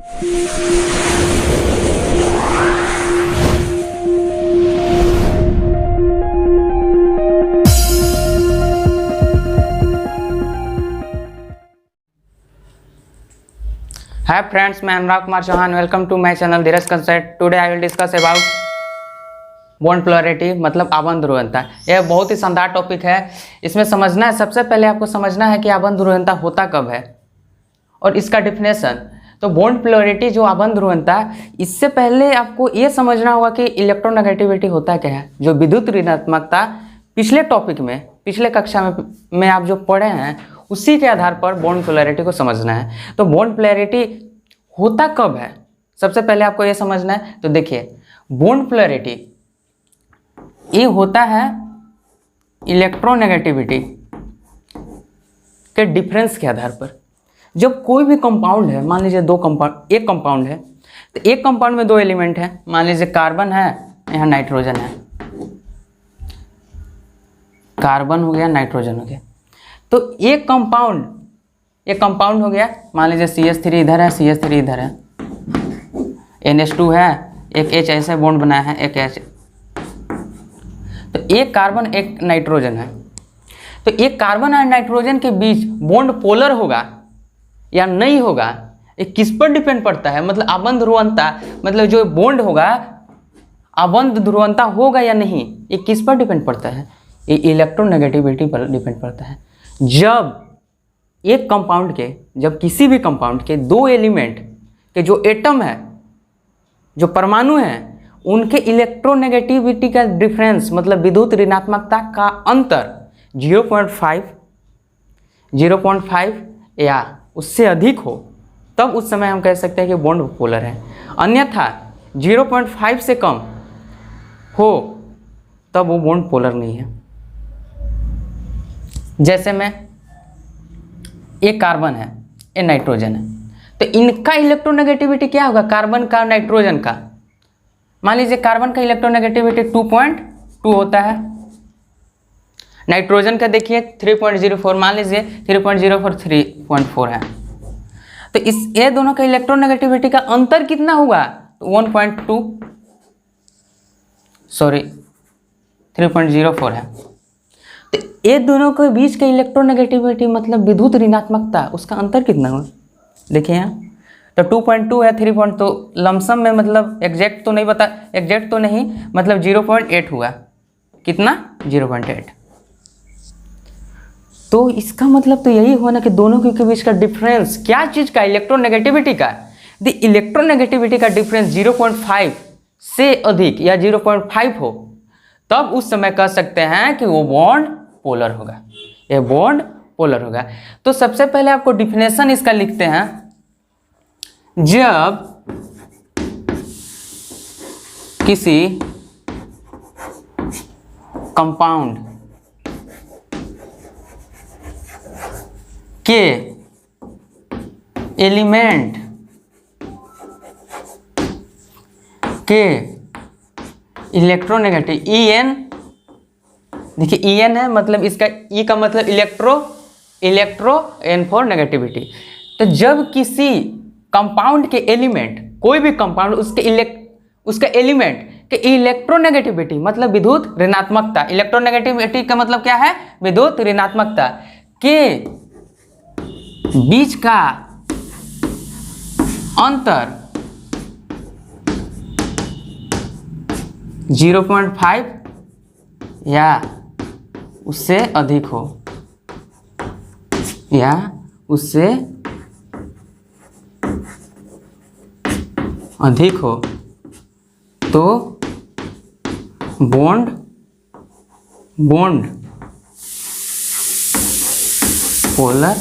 हाय friends, मैं Anurag Kumar Chauhan. Welcome to my channel Dheeraj concept. Today I will discuss about bond polarity, मतलब आबंध ध्रुवणता। यह बहुत ही शानदार टॉपिक है। इसमें समझना है, सबसे पहले आपको समझना है कि आबंध ध्रुवणता होता कब है और इसका डिफिनेशन। तो बॉन्ड पोलैरिटी जो आबंध ध्रुवणता, इससे पहले आपको ये समझना होगा कि इलेक्ट्रोनेगेटिविटी होता क्या है। जो विद्युत ऋणात्मकता पिछले टॉपिक में, पिछले कक्षा में आप जो पढ़े हैं, उसी के आधार पर बॉन्ड पोलैरिटी को समझना है। तो बॉन्ड पोलैरिटी होता कब है, सबसे पहले आपको ये समझना है। तो देखिए, बॉन्ड पोलैरिटी ये होता है इलेक्ट्रोनेगेटिविटी के डिफरेंस के आधार पर। जब कोई भी कंपाउंड है, मान लीजिए एक कंपाउंड है, तो एक कंपाउंड में दो एलिमेंट हैं। मान लीजिए कार्बन है, यहाँ नाइट्रोजन है, कार्बन हो गया, नाइट्रोजन हो गया। तो एक कंपाउंड हो गया। मान लीजिए CH3 इधर है, CH3 इधर है, NH2 है, एक H ऐसे बॉन्ड बनाया है, एक H। तो एक कार्बन एक नाइट्रोजन है। तो एक कार्बन और नाइट्रोजन के बीच बॉन्ड पोलर होगा या नहीं होगा, ये किस पर डिपेंड पड़ता है। मतलब आबंध ध्रुवणता, मतलब जो बॉन्ड होगा, आबंध ध्रुवणता होगा या नहीं, ये किस पर डिपेंड पड़ता है। ये इलेक्ट्रोनेगेटिविटी पर डिपेंड पड़ता है। जब किसी भी कंपाउंड के दो एलिमेंट के जो एटम है, जो परमाणु हैं, उनके इलेक्ट्रोनेगेटिविटी का डिफरेंस, मतलब विद्युत ऋणात्मकता का अंतर 0.5 या उससे अधिक हो, तब उस समय हम कह सकते हैं कि बॉन्ड पोलर है। अन्यथा 0.5 से कम हो तब वो बॉन्ड पोलर नहीं है। जैसे में एक कार्बन है, एक नाइट्रोजन है, तो इनका इलेक्ट्रोनेगेटिविटी क्या होगा, कार्बन का, नाइट्रोजन का। मान लीजिए कार्बन का इलेक्ट्रोनेगेटिविटी 2.2 होता है, नाइट्रोजन का देखिए 3.04, मान लीजिए 3.04 3.4 है। तो ये दोनों का इलेक्ट्रोनेगेटिविटी का अंतर कितना होगा, 3.04 है। तो ये दोनों के बीच का इलेक्ट्रोनेगेटिविटी, मतलब विद्युत ऋणात्मकता, उसका अंतर कितना होगा, देखिए यहाँ। तो 2.2 है, 3. तो लमसम में, मतलब एग्जैक्ट तो नहीं, मतलब 0.8 हुआ। कितना, 0.8। तो इसका मतलब तो यही हुआ ना कि दोनों के बीच का डिफरेंस, क्या चीज़ का, इलेक्ट्रोनेगेटिविटी का। द इलेक्ट्रोनेगेटिविटी का डिफरेंस 0.5 से अधिक या 0.5 हो, तब उस समय कह सकते हैं कि वो बॉन्ड पोलर होगा, ये बॉन्ड पोलर होगा। तो सबसे पहले आपको डिफिनेशन इसका लिखते हैं। जब किसी कंपाउंड के एलिमेंट के इलेक्ट्रोनेगेटिव, EN, देखिए EN है, मतलब इसका E का मतलब इलेक्ट्रो, N फॉर नेगेटिविटी। तो जब किसी कंपाउंड के एलिमेंट, कोई भी कंपाउंड, उसके एलिमेंट के इलेक्ट्रोनेगेटिविटी, मतलब विद्युत ऋणात्मकता, इलेक्ट्रोनेगेटिविटी का मतलब क्या है, विद्युत ऋणात्मकता के बीच का अंतर 0.5 या उससे अधिक हो, या उससे अधिक हो, तो बॉन्ड पोलर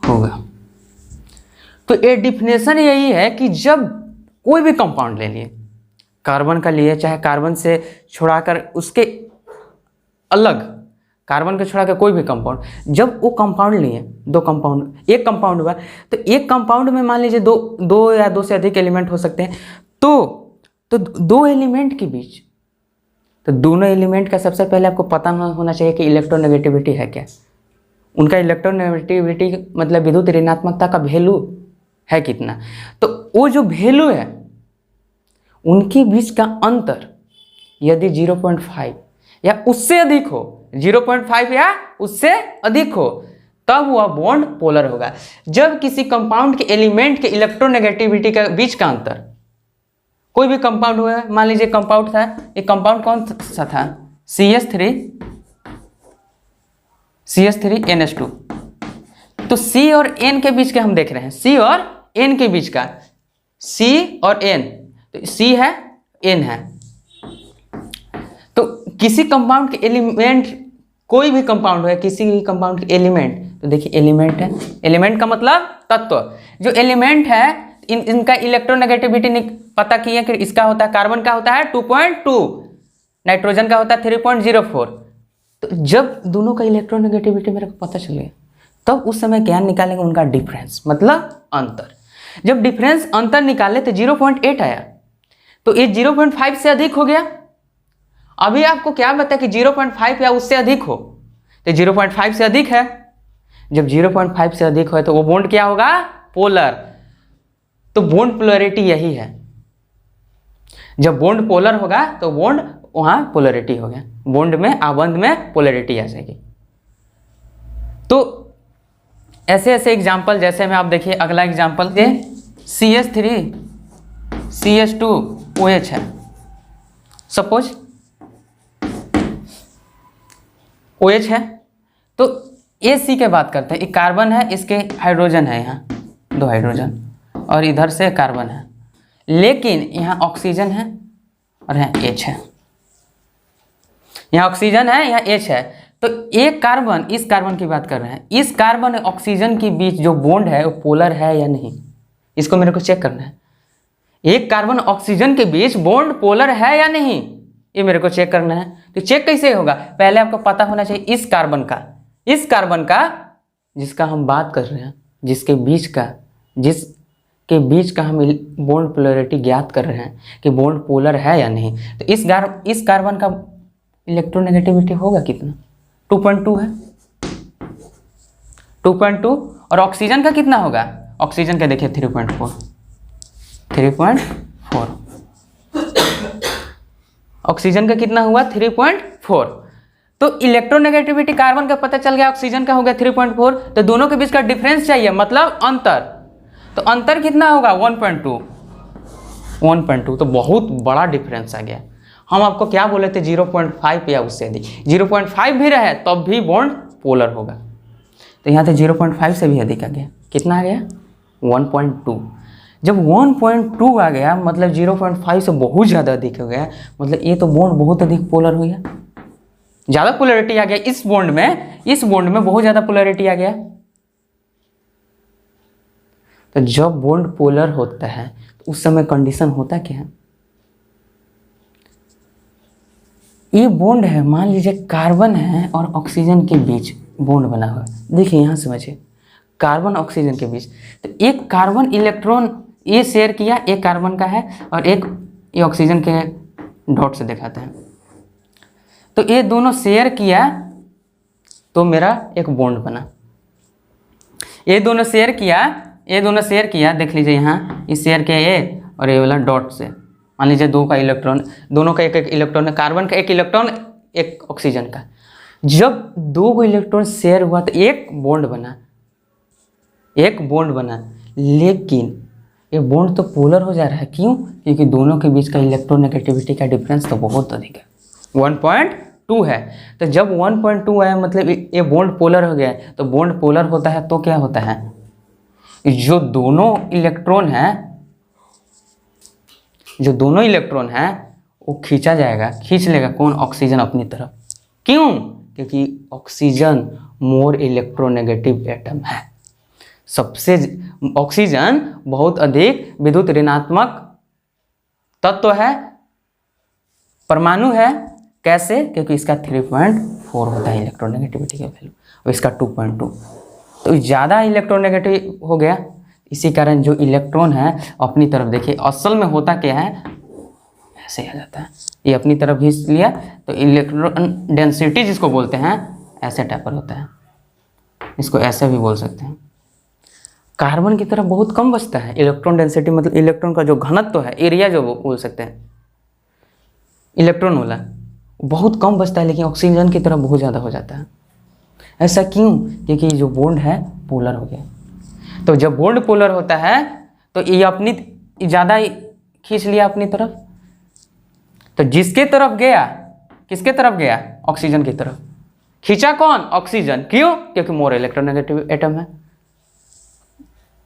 होगा। तो ये डिफिनेशन यही है कि जब कोई भी कंपाउंड ले लिए, कार्बन का लिए, चाहे कार्बन से छुड़ाकर उसके अलग, कार्बन को छुड़ा के कोई भी कंपाउंड, जब वो कंपाउंड लिए, एक कंपाउंड हुआ, तो एक कंपाउंड में मान लीजिए दो या दो से अधिक एलिमेंट हो सकते हैं। तो दो एलिमेंट के बीच, तो दोनों एलिमेंट का सबसे पहले आपको पता होना चाहिए कि इलेक्ट्रोनेगेटिविटी है क्या। उनका इलेक्ट्रोनेगेटिविटी मतलब विद्युत ऋणात्मकता का वैल्यू है कितना। तो वो जो वैल्यू है उनके बीच का अंतर यदि 0.5 या उससे अधिक हो, 0.5 या उससे अधिक हो, तब वह बॉन्ड पोलर होगा। जब किसी कंपाउंड के एलिमेंट के इलेक्ट्रोनेगेटिविटी के बीच का अंतर, कोई भी कंपाउंड हुआ, मान लीजिए कंपाउंड था, ये कंपाउंड कौन सा था, CH3NH2। तो C और N के बीच के हम देख रहे हैं, C और N के बीच का, C और N, तो C है N है। तो किसी कंपाउंड के एलिमेंट, कोई भी कंपाउंड है, किसी भी कंपाउंड के एलिमेंट, तो देखिए एलिमेंट है, एलिमेंट का मतलब तत्व। जो एलिमेंट है इनका इलेक्ट्रोनेगेटिविटी पता किया कि इसका होता है, कार्बन का होता है 2.2, नाइट्रोजन का होता है 3.04। तो जब दोनों का इलेक्ट्रोनेगेटिविटी मेरे को पता चल गया, तब उस समय क्या निकालेंगे, उनका डिफरेंस मतलब अंतर। जब डिफरेंस अंतर निकाले तो 0.8 आया, तो ये 0.5 से अधिक हो गया। अभी आपको क्या बताया कि 0.5 या उससे अधिक हो, तो 0.5 से अधिक है। जब 0.5 से अधिक हो तो वो बॉन्ड क्या होगा, पोलर। तो बॉन्ड पोलरिटी यही है, जब बॉन्ड पोलर होगा तो बॉन्ड वहां पोलरिटी हो गया, बॉन्ड में आबंध में पोलरिटी आ जाएगी। तो ऐसे ऐसे एग्जाम्पल, जैसे में आप देखिए अगला एग्जाम्पल दे, CH3CH2OH है, सपोज OH है। तो AC के बात करते हैं, एक कार्बन है, इसके हाइड्रोजन है, यहाँ 2 हाइड्रोजन और इधर से कार्बन है, लेकिन यहाँ ऑक्सीजन है और यहाँ H है, यहाँ ऑक्सीजन है, यहाँ H है। तो एक कार्बन, इस कार्बन की बात कर रहे हैं, इस कार्बन और ऑक्सीजन के बीच जो बॉन्ड है वो पोलर है या नहीं, इसको मेरे को चेक करना है। एक कार्बन ऑक्सीजन के बीच बॉन्ड पोलर है या नहीं, ये मेरे को चेक करना है। तो चेक कैसे होगा, पहले आपको पता होना चाहिए इस कार्बन का जिसका हम बात कर रहे हैं, जिसके बीच का हम बॉन्ड पोलरिटी ज्ञात कर रहे हैं कि बॉन्ड पोलर है या नहीं। तो इस कार्बन का इलेक्ट्रोनेगेटिविटी होगा कितना, 2.2 है, 2.2। और ऑक्सीजन का कितना होगा, ऑक्सीजन का देखिए 3.4। ऑक्सीजन का कितना हुआ, 3.4। तो इलेक्ट्रोनेगेटिविटी कार्बन का पता चल गया, ऑक्सीजन का हो गया 3.4। तो दोनों के बीच का डिफरेंस चाहिए, मतलब अंतर। तो अंतर कितना होगा, 1.2। तो बहुत बड़ा डिफरेंस आ गया। हम आपको क्या बोले थे, 0.5 या उससे अधिक, 0.5 भी रहे तब भी बॉन्ड पोलर होगा। तो यहाँ तो 0.5 से भी अधिक आ गया, कितना आ गया, 1.2। जब 1.2 आ गया मतलब 0.5 से बहुत ज़्यादा अधिक हो गया, मतलब ये तो बॉन्ड बहुत अधिक पोलर हो गया, ज़्यादा पोलरिटी आ गया इस बॉन्ड में बहुत ज़्यादा पोलरिटी आ गया। तो जब बॉन्ड पोलर होता है तो उस समय कंडीशन होता क्या है, ये बॉन्ड है, मान लीजिए कार्बन है और ऑक्सीजन के बीच बॉन्ड बना हुआ है। देखिए यहाँ समझिए, कार्बन ऑक्सीजन के बीच, तो एक कार्बन इलेक्ट्रॉन ये शेयर किया, एक कार्बन का है और एक ये ऑक्सीजन के डॉट से दिखाते हैं। तो ये दोनों शेयर किया तो मेरा एक बॉन्ड बना, ये दोनों शेयर किया, देख लीजिए यहाँ ये शेयर किया ये और ये वाला डॉट से, मान लीजिए दोनों का एक एक इलेक्ट्रॉन है, कार्बन का एक इलेक्ट्रॉन एक ऑक्सीजन का। जब 2 इलेक्ट्रॉन शेयर हुआ तो एक बॉन्ड बना, लेकिन ये बॉन्ड तो पोलर हो जा रहा है। क्यों, क्योंकि दोनों के बीच का इलेक्ट्रोनेगेटिविटी का डिफरेंस तो बहुत अधिक है, 1.2 है। तो जब 1.2 है मतलब ये बॉन्ड पोलर हो गया है। तो बॉन्ड पोलर होता है तो क्या होता है, जो दोनों इलेक्ट्रॉन हैं वो खींच लेगा कौन, ऑक्सीजन अपनी तरफ। क्यों, क्योंकि ऑक्सीजन मोर इलेक्ट्रोनेगेटिव एटम है, सबसे ऑक्सीजन बहुत अधिक विद्युत ऋणात्मक तत्व है, परमाणु है। कैसे, क्योंकि इसका 3.4 होता है इलेक्ट्रोनेगेटिविटी का वैल्यू और इसका 2.2, तो ज़्यादा इलेक्ट्रोनेगेटिव हो गया। इसी कारण जो इलेक्ट्रॉन है अपनी तरफ, देखिए असल में होता क्या है, ऐसे आ जाता है, ये अपनी तरफ खींच लिया तो इलेक्ट्रॉन डेंसिटी जिसको बोलते हैं ऐसे टाइप पर होता है। इसको ऐसे भी बोल सकते हैं। कार्बन की तरफ बहुत कम बचता है इलेक्ट्रॉन डेंसिटी, मतलब इलेक्ट्रॉन का जो घनत्व है, एरिया जो बोल सकते हैं इलेक्ट्रॉन वाला, बहुत कम बचता है, लेकिन ऑक्सीजन की तरफ बहुत ज़्यादा हो जाता है। ऐसा क्यों? क्योंकि जो बॉन्ड है पोलर हो गया। तो जब बॉन्ड पोलर होता है तो ये अपनी ज़्यादा खींच लिया अपनी तरफ, तो जिसके तरफ गया, किसके तरफ गया? ऑक्सीजन की तरफ। खींचा कौन? ऑक्सीजन। क्यों? क्योंकि मोर इलेक्ट्रोनेगेटिव एटम है।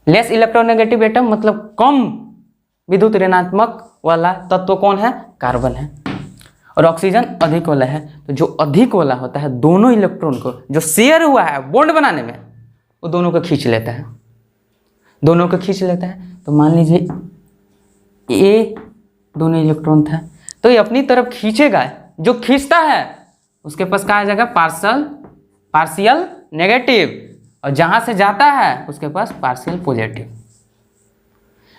लेस इलेक्ट्रोनेगेटिव एटम मतलब कम विद्युत ऋणात्मक वाला तत्व कौन है? कार्बन है। और ऑक्सीजन अधिक वाला है। तो जो अधिक वाला होता है, दोनों इलेक्ट्रॉन को जो शेयर हुआ है बॉन्ड बनाने में, वो दोनों को खींच लेता है, दोनों को खींच लेता है। तो मान लीजिए ये दोनों इलेक्ट्रॉन था, तो ये अपनी तरफ खींचेगा, जो खींचता है उसके पास कहा जाएगा पार्शियल नेगेटिव, और जहां से जाता है उसके पास पार्शियल पॉजिटिव।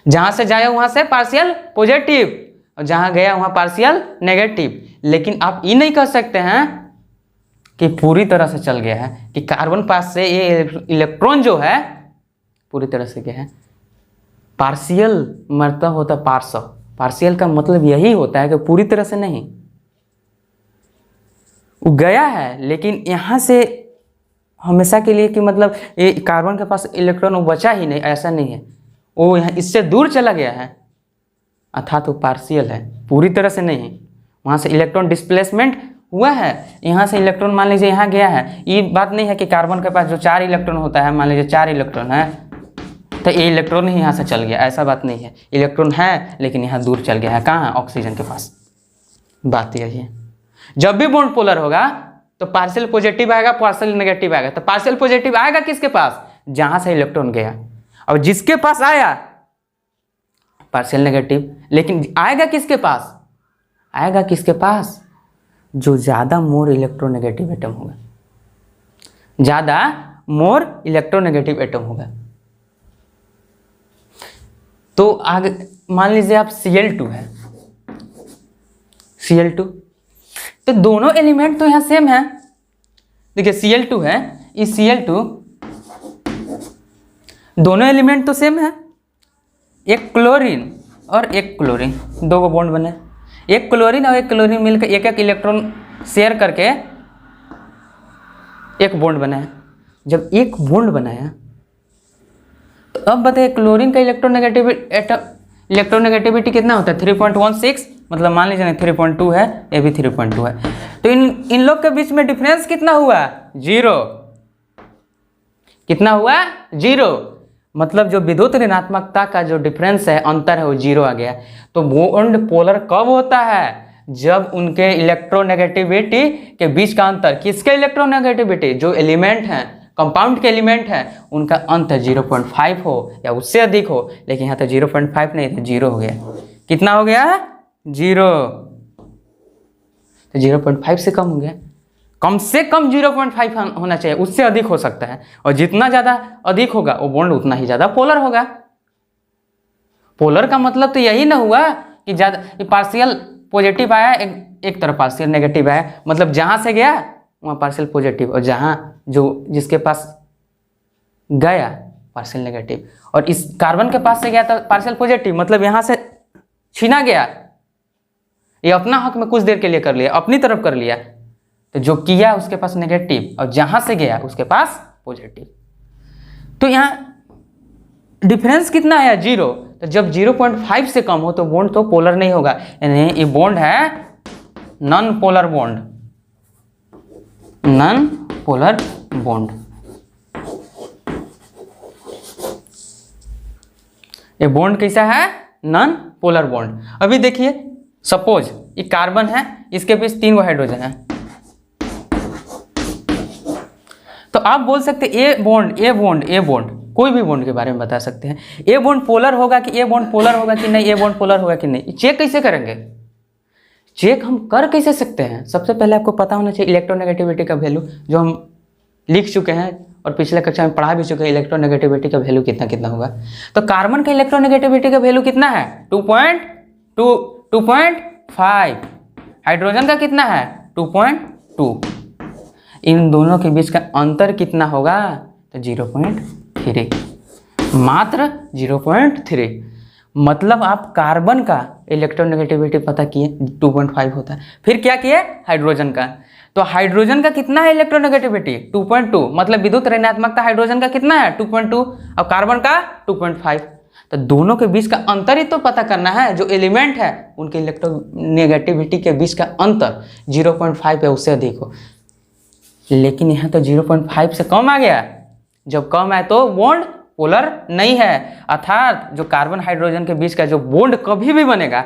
जहां से जाया वहां से पार्शियल पॉजिटिव, और जहां गया वहां पार्शियल नेगेटिव। लेकिन आप ये नहीं कह सकते हैं कि पूरी तरह से चल गया है, कि कार्बन पास से ये इलेक्ट्रॉन जो है पूरी तरह से गया है। पार्शियल मतलब होता है पार्शियल का मतलब यही होता है कि पूरी तरह से नहीं, वो गया है लेकिन यहाँ से हमेशा के लिए, कि मतलब ये कार्बन के पास इलेक्ट्रॉन वो बचा ही नहीं, ऐसा नहीं है, वो यहाँ इससे दूर चला गया है, अर्थात वो पार्शियल है, पूरी तरह से नहीं। वहाँ से इलेक्ट्रॉन डिस्प्लेसमेंट हुआ है, यहाँ से इलेक्ट्रॉन मान लीजिए यहाँ गया है। ये बात नहीं है कि कार्बन के पास जो 4 इलेक्ट्रॉन होता है, मान लीजिए 4 इलेक्ट्रॉन है तो ये इलेक्ट्रॉन ही यहाँ से चल गया, ऐसा बात नहीं है। इलेक्ट्रॉन है लेकिन यहाँ दूर चल गया है, कहाँ है? ऑक्सीजन के पास। बात यही है। जब भी बॉन्ड पोलर होगा तो पार्शियल पॉजिटिव आएगा, पार्शियल नेगेटिव आएगा। तो पार्शियल पॉजिटिव आएगा किसके पास? जहां से इलेक्ट्रॉन गया। और जिसके पास आया पार्शियल नेगेटिव, लेकिन आएगा किसके पास? आएगा किसके पास? जो ज्यादा मोर इलेक्ट्रोनेगेटिव एटम होगा, ज्यादा मोर इलेक्ट्रोनेगेटिव एटम होगा। तो आगे मान लीजिए आप Cl2 है, Cl2, तो दोनों एलिमेंट तो यहाँ सेम है। देखिए Cl2 है, इस Cl2, दोनों एलिमेंट तो सेम है। एक क्लोरीन और एक क्लोरीन, दो बॉन्ड बने। एक क्लोरीन और एक क्लोरीन मिलकर एक एक इलेक्ट्रॉन शेयर करके एक बॉन्ड बनाया। जब एक बॉन्ड बनाया तो अब बताइए क्लोरीन का इलेक्ट्रोनेगेटिविटी कितना होता है? 3.16, मतलब मान लीजिए 3.2 है, ये भी 3.2 है। तो इन लोग के बीच में डिफरेंस कितना हुआ? 0। कितना हुआ? 0। मतलब जो विद्युत ऋणात्मकता का जो डिफरेंस है, अंतर है, वो 0 आ गया। तो बॉन्ड पोलर कब होता है? जब उनके इलेक्ट्रोनेगेटिविटी के बीच का अंतर, किसके इलेक्ट्रोनेगेटिविटी? जो एलिमेंट हैं, कंपाउंड के एलिमेंट हैं, उनका अंतर 0.5 हो या उससे अधिक हो। लेकिन यहाँ तो 0.5 नहीं था, 0 हो गया। कितना हो गया? 0। तो 0.5 से कम हो गया। कम से कम 0.5 होना चाहिए, उससे अधिक हो सकता है। और जितना ज़्यादा अधिक होगा वो बॉन्ड उतना ही ज़्यादा पोलर होगा। पोलर का मतलब तो यही ना हुआ कि ज़्यादा पार्शियल पॉजिटिव आया, एक तरफ पार्शियल नेगेटिव आया, मतलब जहाँ से गया वहाँ पार्शियल पॉजिटिव, और जहाँ जो जिसके पास गया पार्शियल नेगेटिव। और इस कार्बन के पास से गया था पार्शियल पॉजिटिव, मतलब यहाँ से छीना गया, ये अपना हक में कुछ देर के लिए कर लिया, अपनी तरफ कर लिया। तो जो किया उसके पास नेगेटिव, और जहां से गया उसके पास पॉजिटिव। तो यहाँ डिफरेंस कितना आया? 0। तो जब 0.5 से कम हो तो बॉन्ड तो पोलर नहीं होगा, यानी ये बॉन्ड है non polar bond, non polar bond. ये बॉन्ड कैसा है? Non polar bond. अभी देखिए सपोज ये कार्बन है, इसके बीच 3 हाइड्रोजन है। तो आप बोल सकते ए बॉन्ड, कोई भी बॉन्ड के बारे में बता सकते हैं। ए बॉन्ड पोलर होगा कि ए बॉन्ड पोलर होगा कि नहीं, ए बॉन्ड पोलर होगा कि नहीं। चेक कैसे करेंगे? चेक हम कर कैसे सकते हैं? सबसे पहले आपको पता होना चाहिए इलेक्ट्रोनेगेटिविटी का वैल्यू, जो हम लिख चुके हैं और पिछले कक्षा में पढ़ा भी चुके हैं। इलेक्ट्रोनेगेटिविटी का वैल्यू कितना कितना होगा? तो कार्बन का इलेक्ट्रोनेगेटिविटी का वैल्यू कितना है? 2.5। हाइड्रोजन का कितना है? 2.2। इन दोनों के बीच का अंतर कितना होगा? तो 0.3, मात्र 0.3। मतलब आप कार्बन का इलेक्ट्रोनेगेटिविटी पता किए 2.5 होता है। फिर क्या किए हाइड्रोजन का, तो हाइड्रोजन का कितना है इलेक्ट्रोनेगेटिविटी 2.2, मतलब विद्युत ऋणात्मकता हाइड्रोजन का कितना है 2.2 और कार्बन का 2.5। तो दोनों के बीच का अंतर ही तो पता करना है, जो एलिमेंट है उनके इलेक्ट्रोनेगेटिविटी के बीच का अंतर 0.5 या उससे अधिक हो। लेकिन यहाँ तो 0.5 से कम आ गया, जब कम है तो बॉन्ड पोलर नहीं है, अर्थात जो कार्बन हाइड्रोजन के बीच का जो बॉन्ड कभी भी बनेगा,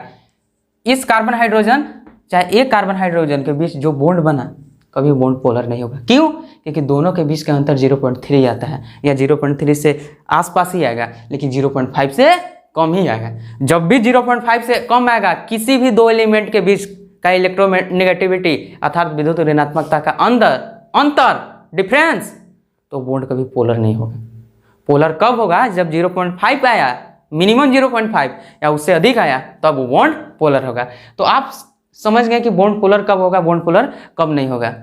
इस कार्बन हाइड्रोजन चाहे एक कार्बन हाइड्रोजन के बीच जो बॉन्ड बना कभी बॉन्ड पोलर नहीं होगा। क्यों? क्योंकि दोनों के बीच का अंतर 0.3 आता है, या 0.3 से आसपास ही आएगा, लेकिन 0.5 से कम ही आएगा। जब भी 0.5 से कम आएगा किसी भी दो एलिमेंट के बीच का इलेक्ट्रोनेगेटिविटी अर्थात विद्युत ऋणात्मकता का अंतर डिफरेंस, तो बॉन्ड कभी पोलर नहीं होगा। पोलर कब होगा? जब 0.5 आया, मिनिमम 0.5 या उससे अधिक आया, तब वो बॉन्ड पोलर होगा। तो आप समझ गए कि बॉन्ड पोलर कब होगा, बॉन्ड पोलर कब नहीं होगा।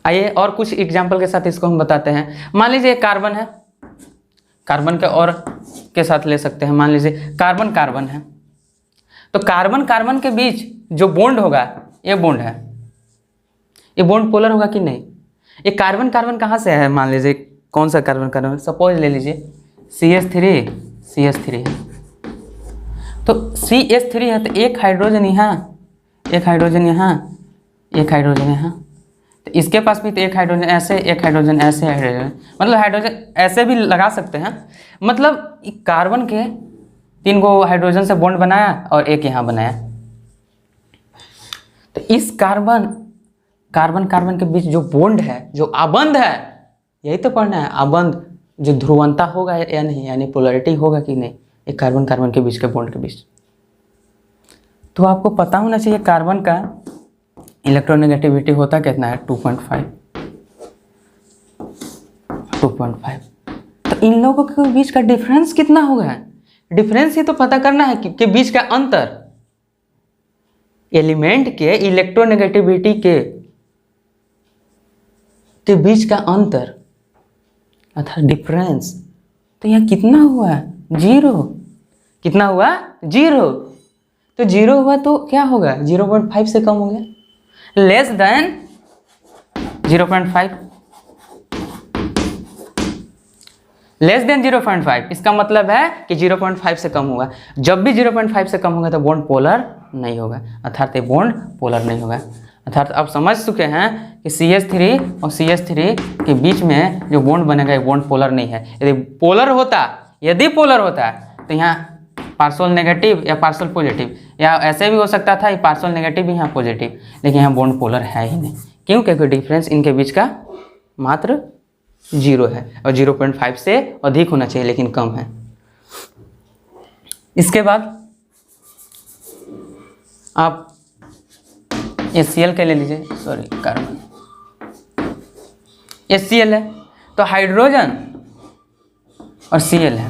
आइए और कुछ एग्जाम्पल के साथ इसको हम बताते हैं। मान लीजिए कार्बन है, कार्बन के और के साथ ले सकते हैं। मान लीजिए कार्बन कार्बन है, तो कार्बन कार्बन के बीच जो बॉन्ड होगा, ये बॉन्ड है, ये बॉन्ड पोलर होगा कि नहीं? ये कार्बन कार्बन कहाँ से है? मान लीजिए कौन सा कार्बन कार्बन, सपोज ले लीजिए CH3 है, तो CH3 है, तो एक हाइड्रोजन यहाँ, एक हाइड्रोजन यहाँ, एक हाइड्रोजन यहाँ, तो इसके पास भी तो एक हाइड्रोजन ऐसे, एक हाइड्रोजन ऐसे, हाइड्रोजन मतलब हाइड्रोजन ऐसे भी लगा सकते हैं। मतलब कार्बन के 3 गो हाइड्रोजन से बॉन्ड बनाया और एक यहाँ बनाया। तो इस कार्बन कार्बन के बीच जो बॉन्ड है, जो आबंध है, यही तो पढ़ना है। आबंध जो ध्रुवंता होगा या नहीं, यानी पोलरिटी होगा कि नहीं, एक कार्बन कार्बन के बीच के बॉन्ड के बीच। तो आपको पता होना चाहिए कार्बन का इलेक्ट्रोनेगेटिविटी होता कितना है 2.5। तो इन लोगों के बीच का डिफरेंस कितना होगा? डिफरेंस ही तो पता करना है कि बीच का अंतर, एलिमेंट के इलेक्ट्रोनेगेटिविटी के बीच का अंतर अर्थात डिफरेंस। तो यहाँ कितना हुआ? 0। कितना हुआ? 0। तो 0 हुआ तो क्या होगा? 0.5 से कम हो गया, लेस देन 0.5, लेस देन 0.5। इसका मतलब है कि 0.5 से कम होगा। जब भी 0.5 से कम होगा तो बॉन्ड पोलर नहीं होगा, अर्थात ये बॉन्ड पोलर नहीं होगा। अर्थात आप समझ चुके हैं कि CH3 और CH3 के बीच में जो बॉन्ड बनेगा ये बॉन्ड पोलर नहीं है। यदि पोलर होता तो यहाँ पार्शियल नेगेटिव या पार्शियल पॉजिटिव, या ऐसे भी हो सकता था, ये पार्शियल नेगेटिव भी यहाँ पॉजिटिव, लेकिन यहाँ बॉन्ड पोलर है ही नहीं। क्यों? क्योंकि डिफरेंस इनके बीच का मात्र 0 है और 0.5 से अधिक होना चाहिए, लेकिन कम है। इसके बाद आप HCl के ले लीजिए, सॉरी कार्बन, HCl है, तो हाइड्रोजन और Cl है,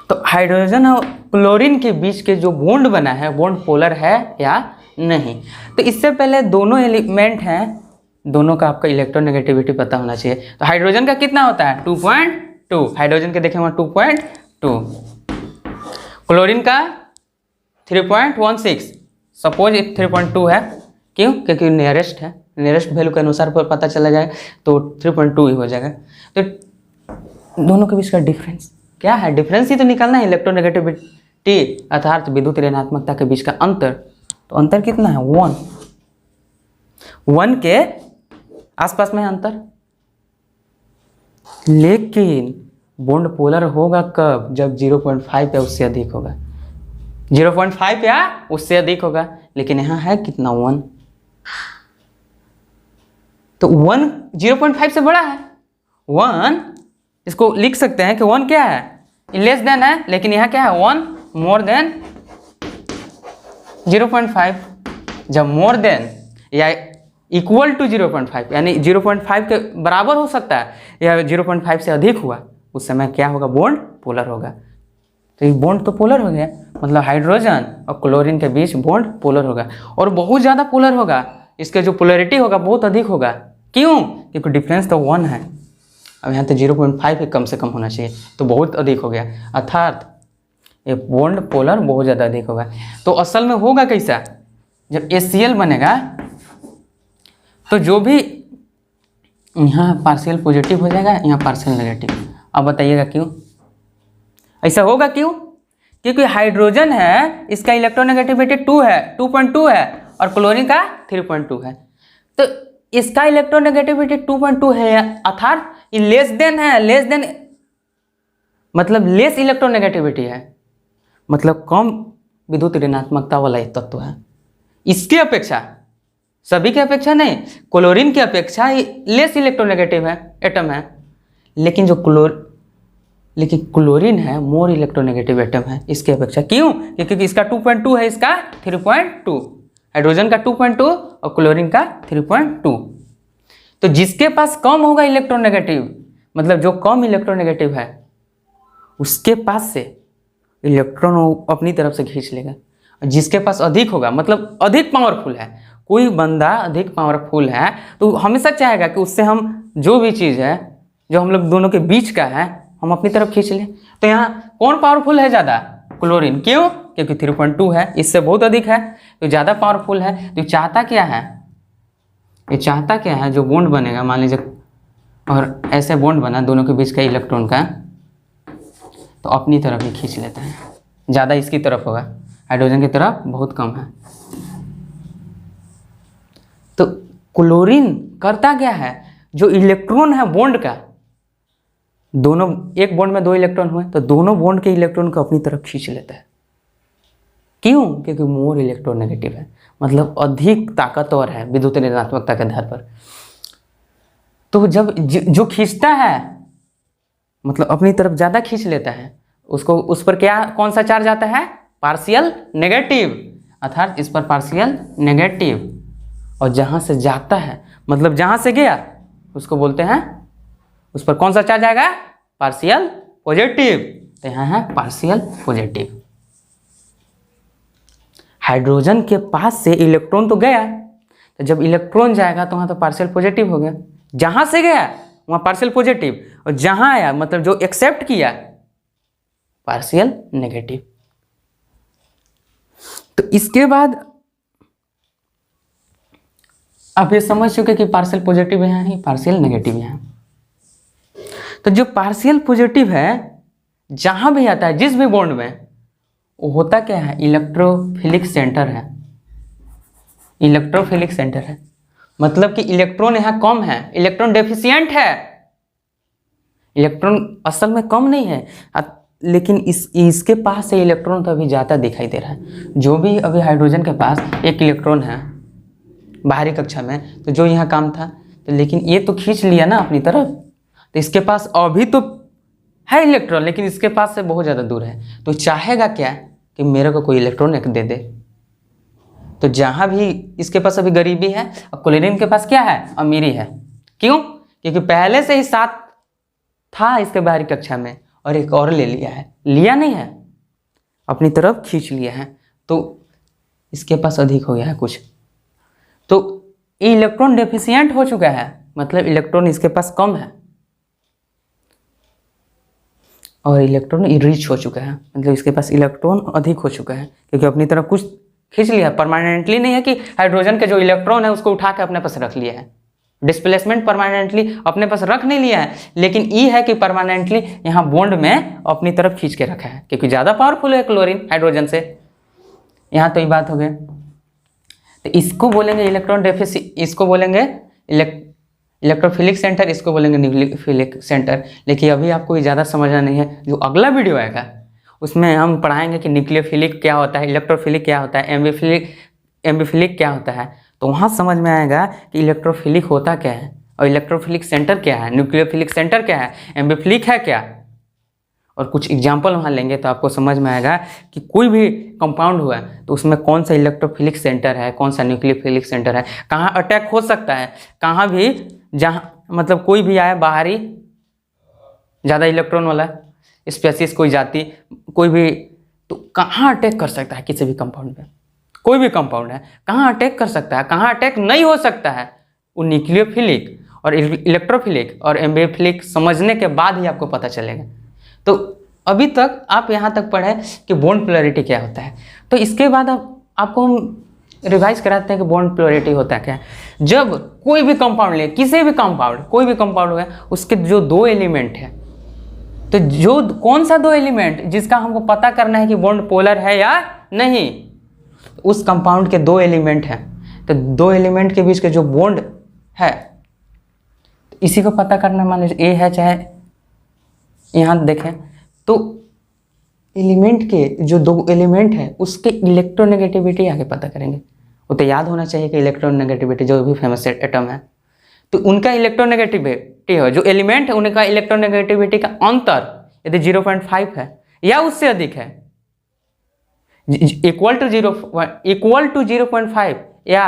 तो हाइड्रोजन और क्लोरीन के बीच के जो बॉन्ड बना है, बॉन्ड पोलर है या नहीं। तो इससे पहले दोनों एलिमेंट हैं, दोनों का आपका इलेक्ट्रोनेगेटिविटी पता होना चाहिए। तो हाइड्रोजन का कितना होता है 2.2, हाइड्रोजन के देखें वहाँ 2.2, क्लोरीन का 3.16, सपोज 3.2 है। क्यों? क्योंकि नियरेस्ट है, नियरेस्ट वैल्यू के अनुसार पर पता चला जाए तो 3.2 ही हो जाएगा। तो दोनों के बीच का डिफरेंस क्या है? डिफरेंस ही तो निकालना है, इलेक्ट्रोनेगेटिविटी अर्थात विद्युत ऋणात्मकता के बीच का अंतर। तो अंतर कितना है? 1 के आसपास में अंतर। लेकिन बॉन्ड पोलर होगा कब? जब 0.5 या उससे अधिक होगा, 0.5 या उससे अधिक होगा। लेकिन यहाँ है कितना? 1। तो 1 0.5 से बड़ा है। 1 इसको लिख सकते हैं कि 1 क्या है? लेस देन है, लेकिन यहाँ क्या है? 1 मोर देन 0.5। जब मोर देन या इक्वल टू 0.5 यानी 0.5 के बराबर हो सकता है या 0.5 से अधिक हुआ, उस समय क्या होगा? बॉन्ड पोलर होगा। तो ये बॉन्ड तो पोलर हो गया, मतलब हाइड्रोजन और क्लोरीन के बीच बॉन्ड पोलर होगा, और बहुत ज़्यादा पोलर होगा। इसके जो पोलरिटी होगा बहुत अधिक होगा। क्यों? क्योंकि डिफरेंस तो 1 है। अब यहाँ तो 0.5 ही कम से कम होना चाहिए, तो बहुत अधिक हो गया, अर्थात ये बॉन्ड पोलर बहुत ज़्यादा अधिक होगा। तो असल में होगा कैसा, जब HCl बनेगा तो जो भी यहाँ पार्शियल पॉजिटिव हो जाएगा, यहाँ पार्शियल नेगेटिव। अब बताइएगा क्यों ऐसा होगा, क्यों? क्योंकि हाइड्रोजन है, इसका इलेक्ट्रोनेगेटिविटी 2 है, 2.2 है, और क्लोरीन का 3.2 है। तो इसका इलेक्ट्रोनेगेटिविटी 2.2 है, अर्थात ये लेस देन है, लेस देन मतलब लेस इलेक्ट्रोनेगेटिविटी है, मतलब कम विद्युत ऋणात्मकता वाला एक तत्व है। इसकी अपेक्षा, सभी की अपेक्षा नहीं, क्लोरीन की अपेक्षा लेस इलेक्ट्रोनेगेटिव है, एटम है। लेकिन जो क्लोरीन है मोर इलेक्ट्रोनेगेटिव एटम है इसकी अपेक्षा। क्यों? क्योंकि इसका 2.2 है, इसका 3.2, हाइड्रोजन का 2.2 और क्लोरीन का 3.2। तो जिसके पास कम होगा इलेक्ट्रोनेगेटिव, मतलब जो कम इलेक्ट्रोनेगेटिव है, उसके पास से इलेक्ट्रॉन वो अपनी तरफ से खींच लेगा। और जिसके पास अधिक होगा, मतलब अधिक पावरफुल है, कोई बंदा अधिक पावरफुल है तो हमेशा चाहेगा कि उससे हम जो भी चीज़ है जो हम लोग दोनों के बीच का है हम अपनी तरफ खींच लें। तो यहाँ कौन पावरफुल है ज़्यादा? क्लोरीन। क्यों? क्योंकि 3.2 है, इससे बहुत अधिक है तो ज़्यादा पावरफुल है। तो चाहता क्या है, ये चाहता क्या है, जो बॉन्ड बनेगा मान लीजिए, और ऐसे बॉन्ड बना दोनों के बीच का इलेक्ट्रॉन का, तो अपनी तरफ ही खींच लेता है, ज़्यादा इसकी तरफ होगा, हाइड्रोजन की तरफ बहुत कम है। तो क्लोरीन करता क्या है, जो इलेक्ट्रॉन है बॉन्ड का, दोनों एक बॉन्ड में 2 इलेक्ट्रॉन हुए तो दोनों बॉन्ड के इलेक्ट्रॉन को अपनी तरफ खींच लेता है। क्यों? क्योंकि मोर इलेक्ट्रोनेगेटिव है, मतलब अधिक ताकतवर है विद्युत ऋणात्मकता के आधार पर। तो जब जो खींचता है मतलब अपनी तरफ ज़्यादा खींच लेता है, उसको उस पर क्या कौन सा चार्ज आता है? पार्शियल नेगेटिव, अर्थात इस पर पार्शियल नेगेटिव। और जहाँ से जाता है मतलब जहाँ से गया उसको बोलते हैं, उस पर कौन सा चार्ज आएगा? Partial positive. तो यहाँ है पार्शियल पॉजिटिव। हाइड्रोजन के पास से इलेक्ट्रॉन तो गया, तो जब इलेक्ट्रॉन जाएगा तो वहाँ तो पार्शियल पॉजिटिव हो गया, जहाँ से गया वहाँ पार्शियल पॉजिटिव, और जहाँ आया मतलब जो एक्सेप्ट किया पार्शियल नेगेटिव। तो इसके बाद आप ये समझ चुके कि पार्शियल पॉजिटिव यहाँ है, पार्शियल नेगेटिव यहाँ। तो जो पार्शियल पॉजिटिव है जहाँ भी आता है जिस भी बॉन्ड में, वो होता क्या है? इलेक्ट्रोफिलिक सेंटर है, इलेक्ट्रोफिलिक सेंटर है, मतलब कि इलेक्ट्रॉन यहाँ कम है, इलेक्ट्रॉन डेफिशिएंट है। इलेक्ट्रॉन असल में कम नहीं है, लेकिन इसके पास से इलेक्ट्रॉन तो अभी ज़्यादा दिखाई दे रहा है। जो भी अभी हाइड्रोजन के पास 1 इलेक्ट्रॉन है बाहरी कक्षा में, तो जो यहाँ काम था, तो लेकिन ये तो खींच लिया ना अपनी तरफ, तो इसके पास अभी तो है इलेक्ट्रॉन, लेकिन इसके पास से बहुत ज़्यादा दूर है। तो चाहेगा क्या कि मेरे को कोई इलेक्ट्रॉन एक दे दे। तो जहाँ भी इसके पास अभी गरीबी है, और क्लोरीन के पास क्या है? अमीरी है। क्यों? क्योंकि पहले से ही 7 था इसके बाहरी कक्षा में, और एक और ले लिया है, लिया नहीं है, अपनी तरफ खींच लिया है, तो इसके पास अधिक हो गया है कुछ। तो इलेक्ट्रॉन डेफिशिएंट हो चुका है, मतलब इलेक्ट्रॉन इसके पास कम है, और इलेक्ट्रॉन रिच हो चुका है, मतलब इसके पास इलेक्ट्रॉन अधिक हो चुका है, क्योंकि अपनी तरफ कुछ खींच लिया। परमानेंटली नहीं है कि हाइड्रोजन के जो इलेक्ट्रॉन है उसको उठा के अपने पास रख लिया है, डिस्प्लेसमेंट परमानेंटली अपने पास रख नहीं लिया है, लेकिन ये है कि परमानेंटली यहाँ बॉन्ड में अपनी तरफ खींच के रखा है, क्योंकि ज़्यादा पावरफुल है क्लोरीन हाइड्रोजन से। यहाँ तो ये बात हो गई। तो इसको बोलेंगे इलेक्ट्रॉन डेफिसिट, इसको बोलेंगे इलेक्ट्रोफिलिक सेंटर, इसको बोलेंगे न्यूक्लियोफिलिक सेंटर। लेकिन अभी आपको ये ज़्यादा समझना नहीं है, जो अगला वीडियो आएगा उसमें हम पढ़ाएंगे कि न्यूक्लियोफिलिक क्या होता है, इलेक्ट्रोफिलिक क्या होता है, एम्बीफिलिक क्या होता है। तो वहाँ समझ में आएगा कि इलेक्ट्रोफिलिक होता क्या है, और इलेक्ट्रोफिलिक सेंटर क्या है, न्यूक्लियोफिलिक सेंटर क्या है, एम्बीफिलिक है क्या, और कुछ एग्जाम्पल वहाँ लेंगे तो आपको समझ में आएगा कि कोई भी कंपाउंड हुआ है तो उसमें कौन सा इलेक्ट्रोफिलिक सेंटर है, कौन सा न्यूक्लियोफिलिक सेंटर है, कहाँ अटैक हो सकता है, कहाँ भी जहाँ मतलब कोई भी आए बाहरी ज़्यादा इलेक्ट्रॉन वाला स्पेसीज, कोई जाति, कोई भी, तो कहाँ अटैक कर सकता है किसी भी कंपाउंड में। कोई भी कंपाउंड है कहाँ अटैक कर सकता है, कहाँ अटैक नहीं हो सकता है, वो न्यूक्लियोफिलिक और इलेक्ट्रोफिलिक और एम्फिलिक समझने के बाद ही आपको पता चलेगा। तो अभी तक आप यहाँ तक पढ़े कि बॉन्ड पोलैरिटी क्या होता है। तो इसके बाद आपको हम रिवाइज कराते हैं कि बॉन्ड पोलैरिटी होता क्या है। जब कोई भी कंपाउंड ले, किसी भी कंपाउंड, कोई भी कंपाउंड हो गया, उसके जो दो एलिमेंट है, तो जो कौन सा दो एलिमेंट जिसका हमको पता करना है कि बॉन्ड पोलर है या नहीं, उस कंपाउंड के दो एलिमेंट हैं। तो दो एलिमेंट के बीच के जो बॉन्ड है, इसी को पता करना, मान लीजिए ए है, चाहे यहाँ देखें तो एलिमेंट के जो दो एलिमेंट है उसके इलेक्ट्रोनेगेटिविटी आगे पता करेंगे। वो तो याद होना चाहिए कि इलेक्ट्रोनेगेटिविटी जो भी फेमस एटम है, तो उनका इलेक्ट्रोनेगेटिविटी है, जो एलिमेंट है उनका इलेक्ट्रोनेगेटिविटी का अंतर यदि 0.5 है या उससे अधिक है, इक्वल टू 0.5 या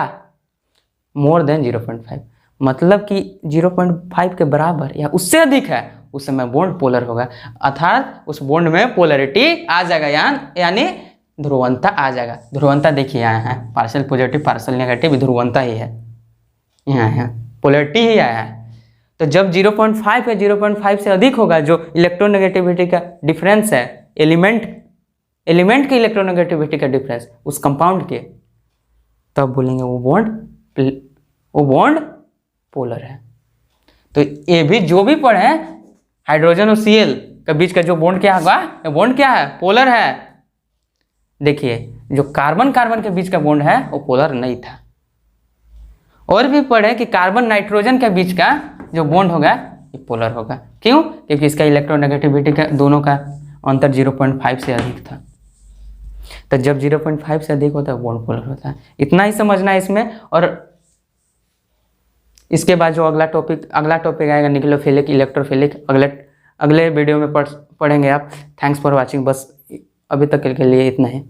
मोर देन 0.5, मतलब कि 0.5 के बराबर या उससे अधिक है, उस समय बॉन्ड पोलर होगा, अर्थात उस बॉन्ड में पोलैरिटी आ जाएगा, यानी ध्रुवंता आ जाएगा। ध्रुवंता देखिए यहाँ है, पार्शियल पॉजिटिव पार्शियल नेगेटिव, ध्रुवंता ही है, यहाँ है पोलैरिटी ही आया है। तो जब 0.5 या 0.5 से अधिक होगा, जो इलेक्ट्रोनेगेटिविटी का डिफरेंस है, एलिमेंट के इलेक्ट्रोनेगेटिविटी का डिफरेंस उस कंपाउंड के, तब बोलेंगे वो बॉन्ड पोलर है। तो ये भी जो भी पढ़े, हाइड्रोजन और Cl के बीच का जो बॉन्ड क्या होगा, बॉन्ड क्या है, पोलर है। देखिए जो कार्बन कार्बन के बीच का बॉन्ड है वो पोलर नहीं था। और भी पढ़े कि कार्बन नाइट्रोजन के बीच का जो बॉन्ड होगा ये पोलर होगा। क्यों? क्योंकि इसका इलेक्ट्रोनेगेटिविटी का दोनों का अंतर 0.5 से अधिक था। तो जब 0.5 से अधिक होता है बॉन्ड पोलर होता है। इतना ही समझना है इसमें। और इसके बाद जो अगला टॉपिक आएगा न्यूक्लियोफिलिक इलेक्ट्रोफिलिक, अगले वीडियो में पढ़ेंगे आप। Thanks for watching. बस अभी तक के लिए इतना ही।